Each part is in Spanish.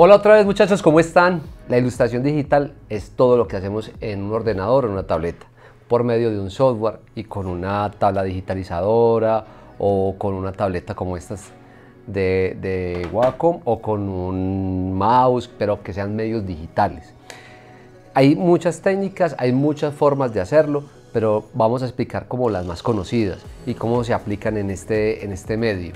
Hola otra vez muchachos, ¿cómo están? La ilustración digital es todo lo que hacemos en un ordenador o en una tableta por medio de un software y con una tabla digitalizadora o con una tableta como estas de Wacom o con un mouse, pero que sean medios digitales. Hay muchas técnicas, hay muchas formas de hacerlo, pero vamos a explicar como las más conocidas y cómo se aplican en este medio.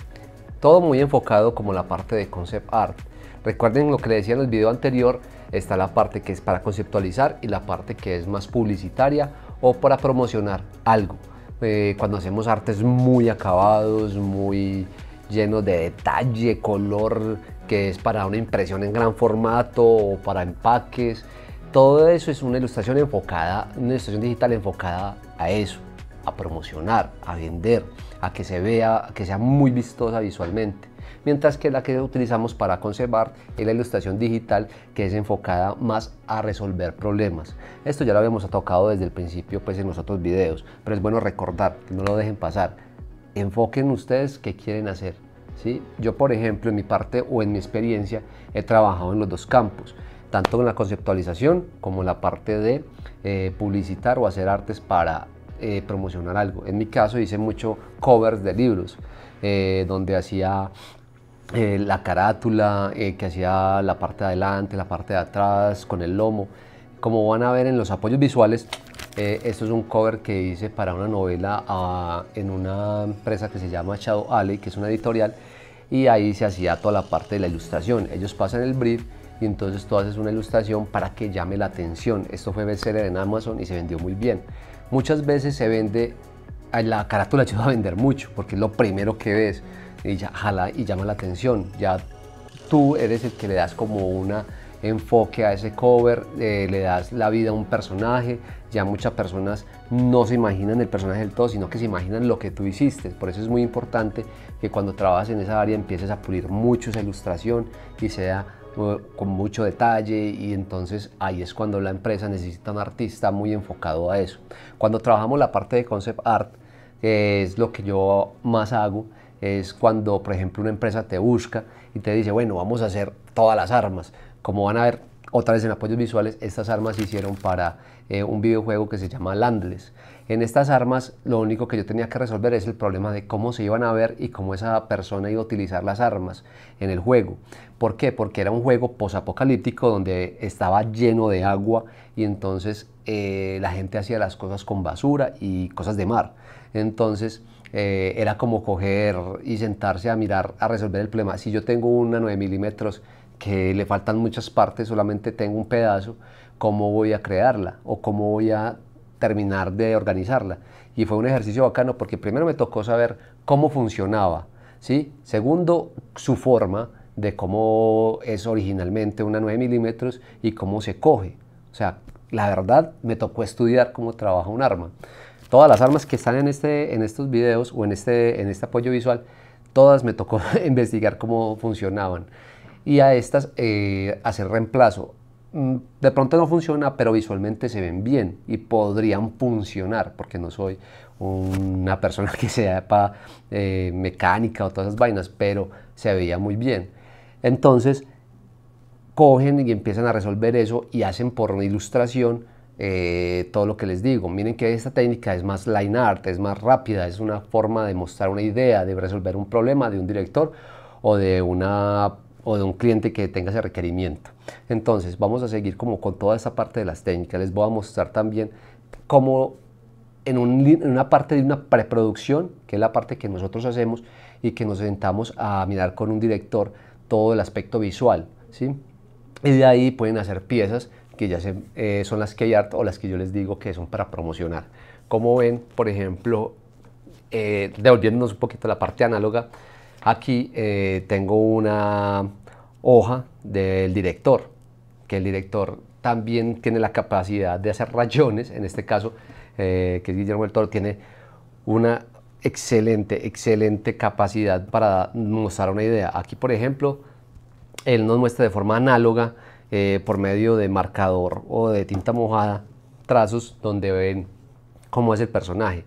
Todo muy enfocado como la parte de concept art. Recuerden lo que les decía en el video anterior, está la parte que es para conceptualizar y la parte que es más publicitaria o para promocionar algo. Cuando hacemos artes muy acabados, muy llenos de detalle, color, que es para una impresión en gran formato o para empaques, todo eso es una ilustración enfocada, una ilustración digital enfocada a eso, a promocionar, a vender, a que se vea, que sea muy vistosa visualmente. Mientras que la que utilizamos para conservar es la ilustración digital, que es enfocada más a resolver problemas. Esto ya lo habíamos tocado desde el principio pues en los otros videos, pero es bueno recordar, que no lo dejen pasar. Enfoquen ustedes qué quieren hacer, ¿sí? Yo, por ejemplo, en mi parte o en mi experiencia, he trabajado en los dos campos, tanto en la conceptualización como en la parte de publicitar o hacer artes para promocionar algo. En mi caso hice mucho covers de libros, donde hacía la carátula, que hacía la parte de adelante, la parte de atrás, con el lomo. Como van a ver en los apoyos visuales, esto es un cover que hice para una novela en una empresa que se llama Shadow Alley, que es una editorial, y ahí se hacía toda la parte de la ilustración. Ellos pasan el brief y entonces tú haces una ilustración para que llame la atención. Esto fue bestseller en Amazon y se vendió muy bien. Muchas veces se vende, la carátula ayuda a vender mucho porque es lo primero que ves y ya jala y llama la atención. Ya tú eres el que le das como un enfoque a ese cover, le das la vida a un personaje. Ya muchas personas no se imaginan el personaje del todo, sino que se imaginan lo que tú hiciste. Por eso es muy importante que cuando trabajas en esa área empieces a pulir mucho esa ilustración y sea con mucho detalle, y entonces ahí es cuando la empresa necesita un artista muy enfocado a eso. Cuando trabajamos la parte de concept art, es lo que yo más hago, es cuando por ejemplo una empresa te busca y te dice, bueno, vamos a hacer todas las armas. Como van a ver otra vez en apoyos visuales, estas armas se hicieron para un videojuego que se llama Landless. En estas armas lo único que yo tenía que resolver es el problema de cómo se iban a ver y cómo esa persona iba a utilizar las armas en el juego. ¿Por qué? Porque era un juego posapocalíptico donde estaba lleno de agua y entonces la gente hacía las cosas con basura y cosas de mar. Entonces era como coger y sentarse a mirar, a resolver el problema. Si yo tengo una 9 milímetros que le faltan muchas partes, solamente tengo un pedazo, ¿cómo voy a crearla? ¿O cómo voy a terminar de organizarla? Y fue un ejercicio bacano porque primero me tocó saber cómo funcionaba, ¿sí? Segundo, su forma de cómo es originalmente una 9 milímetros y cómo se coge. O sea, la verdad me tocó estudiar cómo trabaja un arma. Todas las armas que están en estos videos o en este apoyo visual, todas me tocó investigar cómo funcionaban y a estas hacer reemplazo. De pronto no funciona, pero visualmente se ven bien y podrían funcionar, porque no soy una persona que sepa mecánica o todas esas vainas, pero se veía muy bien. Entonces cogen y empiezan a resolver eso y hacen por una ilustración todo lo que les digo. Miren que esta técnica es más line art, es más rápida, es una forma de mostrar una idea, de resolver un problema de un director o de un cliente que tenga ese requerimiento. Entonces vamos a seguir como con toda esta parte de las técnicas. Les voy a mostrar también cómo en una parte de una preproducción, que es la parte que nosotros hacemos y que nos sentamos a mirar con un director todo el aspecto visual, ¿sí? Y de ahí pueden hacer piezas que ya son las key art o las que yo les digo que son para promocionar. Como ven, por ejemplo, devolviéndonos un poquito a la parte análoga, aquí tengo una hoja del director, que el director también tiene la capacidad de hacer rayones. En este caso, que es Guillermo del Toro, tiene una excelente capacidad para mostrar una idea. Aquí, por ejemplo, él nos muestra de forma análoga, por medio de marcador o de tinta mojada, trazos donde ven cómo es el personaje,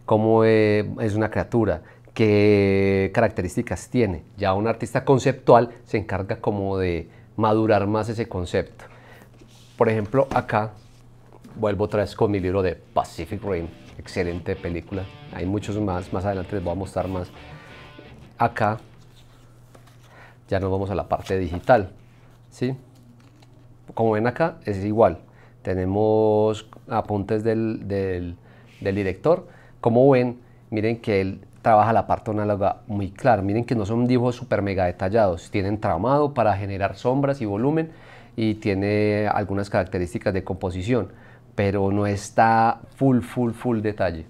cómo es una criatura, qué características tiene. Ya un artista conceptual se encarga como de madurar más ese concepto. Por ejemplo, acá vuelvo otra vez con mi libro de Pacific Rim, excelente película. Hay muchos más adelante les voy a mostrar más. Acá ya nos vamos a la parte digital, ¿sí? Como ven acá es igual, tenemos apuntes del director. Como ven, miren que él trabaja la parte análoga muy clara. Miren que no son dibujos super mega detallados, tienen tramado para generar sombras y volumen y tiene algunas características de composición, pero no está full detalle.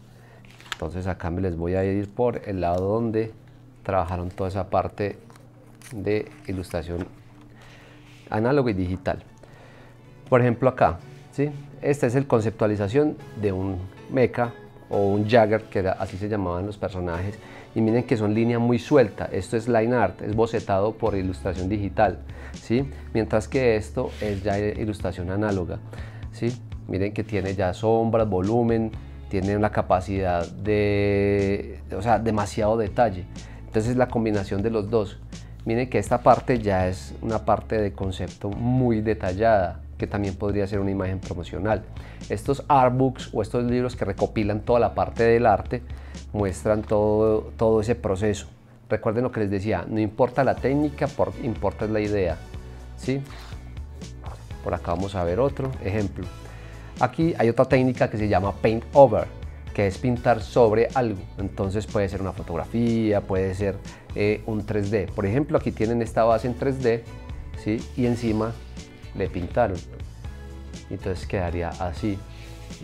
Entonces acá me les voy a ir por el lado donde trabajaron toda esa parte de ilustración análoga y digital. Por ejemplo acá, ¿sí? Esta es el conceptualización de un mecha o un Jagger, que así se llamaban los personajes, y miren que son línea muy suelta. Esto es line art, es bocetado por ilustración digital, ¿sí? Mientras que esto es ya ilustración análoga, ¿sí? Miren que tiene ya sombras, volumen, tiene una capacidad de, o sea, demasiado detalle. Entonces la combinación de los dos. Miren que esta parte ya es una parte de concepto muy detallada, que también podría ser una imagen promocional. Estos artbooks o estos libros que recopilan toda la parte del arte muestran todo ese proceso. Recuerden lo que les decía, no importa la técnica, importa la idea, ¿sí? Por acá vamos a ver otro ejemplo. Aquí hay otra técnica que se llama paint over, que es pintar sobre algo. Entonces puede ser una fotografía, puede ser un 3D. Por ejemplo, aquí tienen esta base en 3D, ¿sí? Y encima le pintaron. Entonces quedaría así.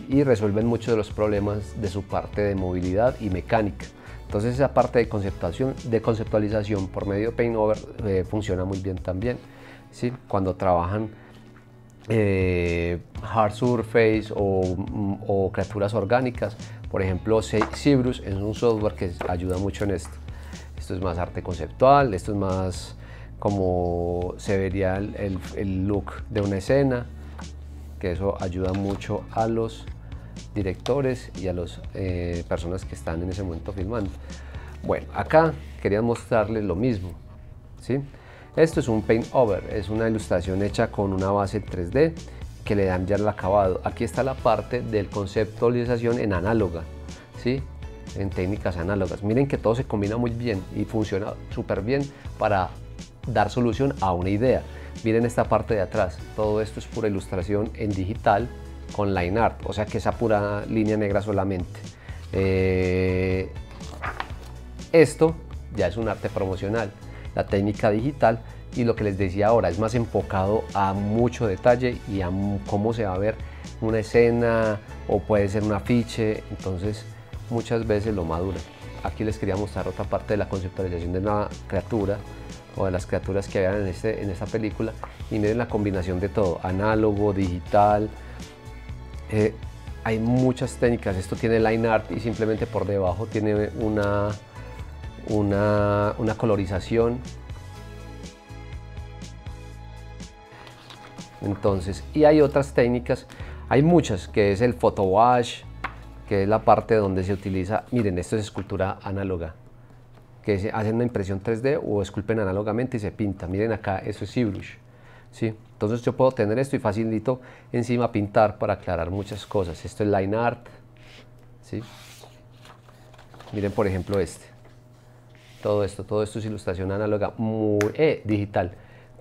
Y resuelven muchos de los problemas de su parte de movilidad y mecánica. Entonces esa parte de conceptualización por medio de paint over funciona muy bien también, ¿sí? Cuando trabajan hard surface o criaturas orgánicas. Por ejemplo, Cybrus es un software que ayuda mucho en esto. Esto es más arte conceptual, esto es más como se vería el look de una escena, que eso ayuda mucho a los directores y a las personas que están en ese momento filmando. Bueno, acá quería mostrarles lo mismo, ¿sí? Esto es un paint over, es una ilustración hecha con una base 3D que le dan ya el acabado. Aquí está la parte de conceptualización en análoga, ¿sí? En técnicas análogas. Miren que todo se combina muy bien y funciona súper bien para dar solución a una idea. Miren esta parte de atrás, todo esto es pura ilustración en digital con line art, o sea que esa pura línea negra solamente. Esto ya es un arte promocional. La técnica digital, y lo que les decía ahora, es más enfocado a mucho detalle y a cómo se va a ver una escena o puede ser un afiche, entonces muchas veces lo maduran. Aquí les quería mostrar otra parte de la conceptualización de una criatura o de las criaturas que vean en esta película, y miren la combinación de todo, análogo, digital. Hay muchas técnicas. Esto tiene line art y simplemente por debajo tiene una colorización. Entonces, y hay otras técnicas, hay muchas, que es el photo wash, que es la parte donde se utiliza, miren, esto es escultura análoga, que se hacen una impresión 3D o esculpen análogamente y se pinta. Miren acá, eso es ZBrush, ¿sí? Entonces yo puedo tener esto y facilito encima pintar para aclarar muchas cosas. Esto es line art, ¿sí? Miren por ejemplo todo esto es ilustración análoga muy digital,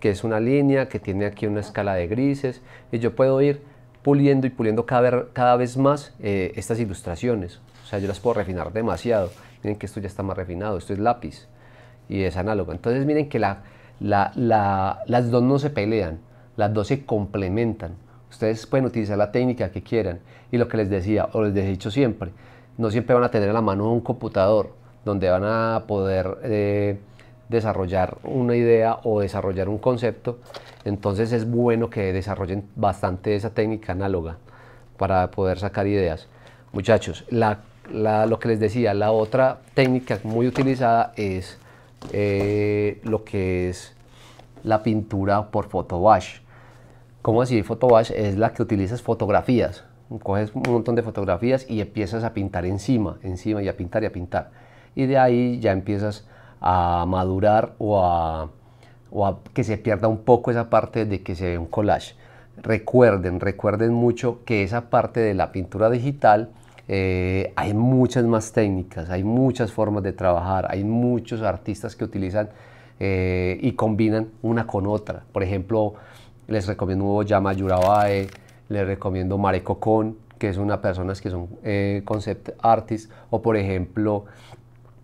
que es una línea que tiene aquí una escala de grises, y yo puedo ir puliendo y puliendo cada vez más estas ilustraciones. O sea, yo las puedo refinar demasiado. Miren que esto ya está más refinado, esto es lápiz y es análogo. Entonces miren que las dos no se pelean, las dos se complementan. Ustedes pueden utilizar la técnica que quieran, y lo que les decía, o les he dicho siempre, no siempre van a tener a la mano un computador donde van a poder desarrollar una idea o desarrollar un concepto. Entonces es bueno que desarrollen bastante esa técnica análoga para poder sacar ideas. Muchachos, lo que les decía, la otra técnica muy utilizada es lo que es la pintura por photo wash. ¿Cómo así? Photo wash es la que utilizas fotografías. Coges un montón de fotografías y empiezas a pintar encima y a pintar. Y de ahí ya empiezas a madurar o a que se pierda un poco esa parte de que se ve un collage. Recuerden mucho que esa parte de la pintura digital hay muchas más técnicas, hay muchas formas de trabajar, hay muchos artistas que utilizan y combinan una con otra. Por ejemplo, les recomiendo Yama Yurabae, les recomiendo Mareko Kon, que es una persona que son concept artists, o por ejemplo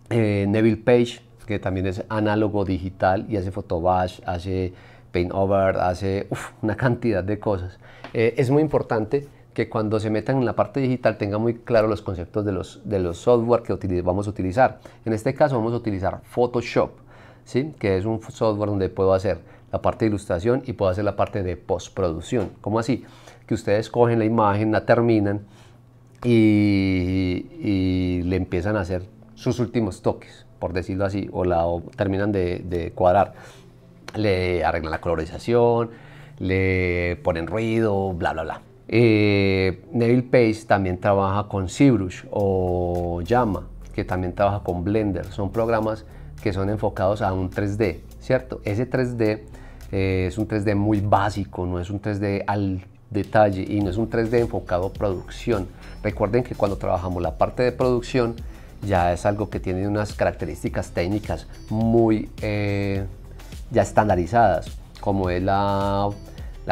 Neville Page, que también es análogo digital y hace photobash, hace paint over, hace una cantidad de cosas. Es muy importante que cuando se metan en la parte digital tengan muy claro los conceptos de los software que vamos a utilizar. En este caso vamos a utilizar Photoshop, ¿sí? Que es un software donde puedo hacer la parte de ilustración y puedo hacer la parte de postproducción. ¿Cómo así? Que ustedes cogen la imagen, la terminan y le empiezan a hacer sus últimos toques, por decirlo así, o terminan de cuadrar. Le arreglan la colorización, le ponen ruido, bla, bla, bla. Neville Page también trabaja con ZBrush o Yama, que también trabaja con Blender. Son programas que son enfocados a un 3D, ¿cierto? Ese 3D es un 3D muy básico, no es un 3D al detalle y no es un 3D enfocado a producción. Recuerden que cuando trabajamos la parte de producción ya es algo que tiene unas características técnicas muy ya estandarizadas, como es la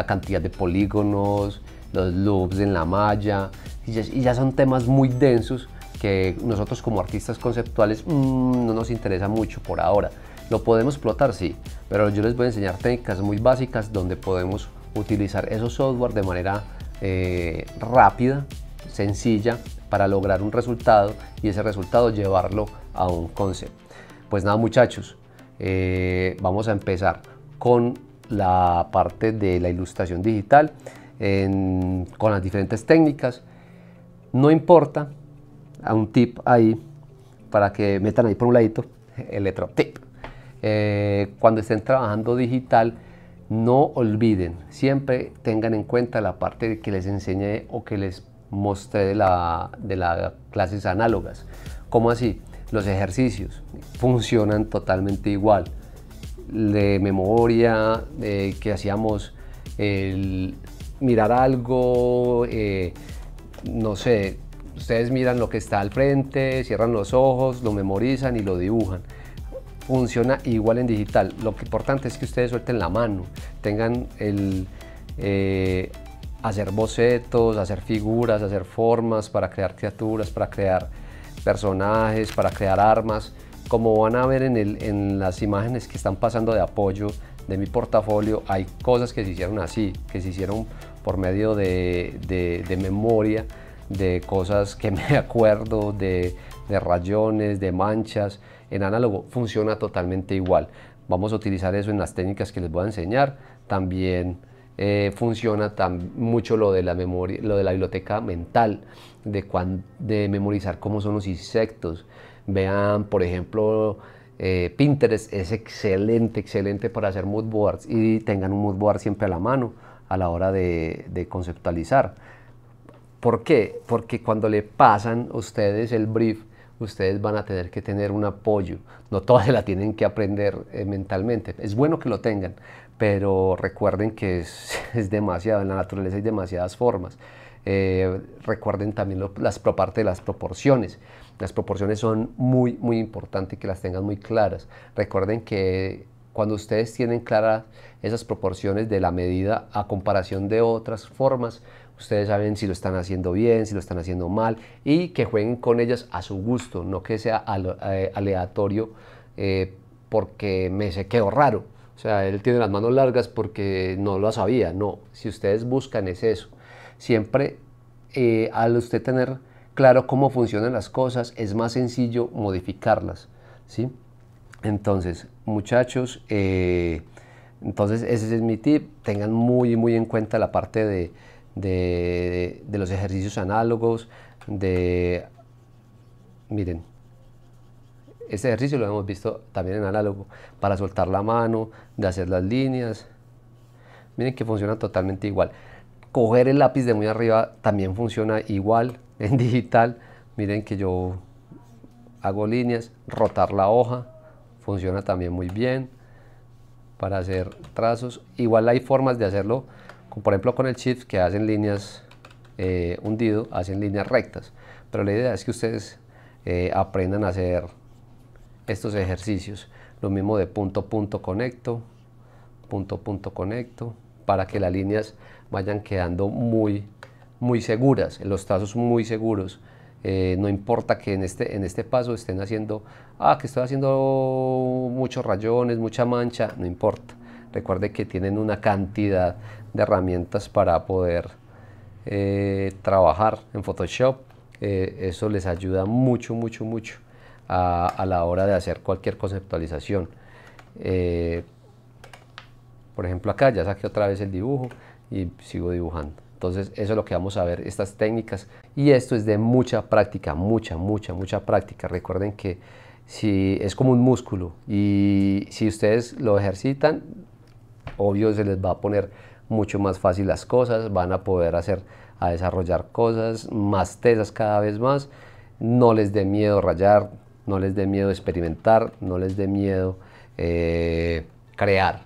cantidad de polígonos, los loops en la malla, y ya son temas muy densos que nosotros como artistas conceptuales no nos interesa mucho por ahora. Lo podemos explotar, sí, pero yo les voy a enseñar técnicas muy básicas donde podemos utilizar esos software de manera rápida, sencilla, para lograr un resultado y ese resultado llevarlo a un concept. Pues nada, muchachos, vamos a empezar con la parte de la ilustración digital con las diferentes técnicas. No importa, a un tip ahí para que metan ahí por un ladito el letro tip. Cuando estén trabajando digital, no olviden, siempre tengan en cuenta la parte que les enseñé o que les mostré de las clases análogas. ¿Cómo así? Los ejercicios funcionan totalmente igual. De memoria, que hacíamos mirar algo, no sé, ustedes miran lo que está al frente, cierran los ojos, lo memorizan y lo dibujan. Funciona igual en digital. Lo que importante es que ustedes suelten la mano, tengan hacer bocetos, hacer figuras, hacer formas para crear criaturas, para crear personajes, para crear armas. Como van a ver en las imágenes que están pasando de apoyo de mi portafolio, hay cosas que se hicieron así, que se hicieron por medio de memoria, de cosas que me acuerdo, de rayones, de manchas. En análogo funciona totalmente igual. Vamos a utilizar eso en las técnicas que les voy a enseñar. También funciona mucho lo de la memoria, lo de la biblioteca mental, de memorizar cómo son los insectos. Vean, por ejemplo, Pinterest es excelente para hacer mood boards y tengan un mood board siempre a la mano a la hora de conceptualizar. ¿Por qué? Porque cuando le pasan a ustedes el brief, ustedes van a tener que tener un apoyo. No todas se la tienen que aprender mentalmente. Es bueno que lo tengan, pero recuerden que es demasiado. En la naturaleza hay demasiadas formas. Recuerden también la parte de las proporciones. Las proporciones son muy importantes que las tengan muy claras. Recuerden que cuando ustedes tienen claras esas proporciones de la medida a comparación de otras formas, ustedes saben si lo están haciendo bien, si lo están haciendo mal y que jueguen con ellas a su gusto, no que sea aleatorio porque me quedó raro. O sea, él tiene las manos largas porque no lo sabía. No, si ustedes buscan es eso. Siempre al usted tener claro cómo funcionan las cosas, es más sencillo modificarlas, ¿sí? Entonces, muchachos, entonces ese es mi tip. Tengan muy en cuenta la parte de los ejercicios análogos. Miren, este ejercicio lo hemos visto también en análogo, para soltar la mano, de hacer las líneas. Miren que funciona totalmente igual. Coger el lápiz de muy arriba también funciona igual en digital. Miren que yo hago líneas, rotar la hoja, funciona también muy bien. para hacer trazos. Igual hay formas de hacerlo, como por ejemplo con el Shift, que hacen líneas hundido, hacen líneas rectas, pero la idea es que ustedes aprendan a hacer estos ejercicios. Lo mismo de punto punto conecto, para que las líneas vayan quedando muy seguras, los trazos muy seguros. No importa que en este paso estén haciendo, que estoy haciendo muchos rayones, mucha mancha, no importa. Recuerde que tienen una cantidad de herramientas para poder trabajar en Photoshop. Eso les ayuda mucho a la hora de hacer cualquier conceptualización. Por ejemplo, acá ya saqué otra vez el dibujo y sigo dibujando. Entonces eso es lo que vamos a ver, estas técnicas, y esto es de mucha práctica, mucha práctica. Recuerden que si es como un músculo, y si ustedes lo ejercitan, obvio se les va a poner mucho más fácil las cosas, van a poder desarrollar cosas más tesas cada vez más. No les dé miedo rayar, no les dé miedo experimentar, no les dé miedo crear.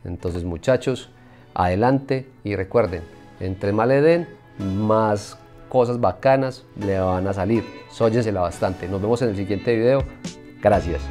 Entonces, muchachos, adelante, y recuerden, entre más le den, más cosas bacanas le van a salir. Sóyensela bastante. Nos vemos en el siguiente video. Gracias.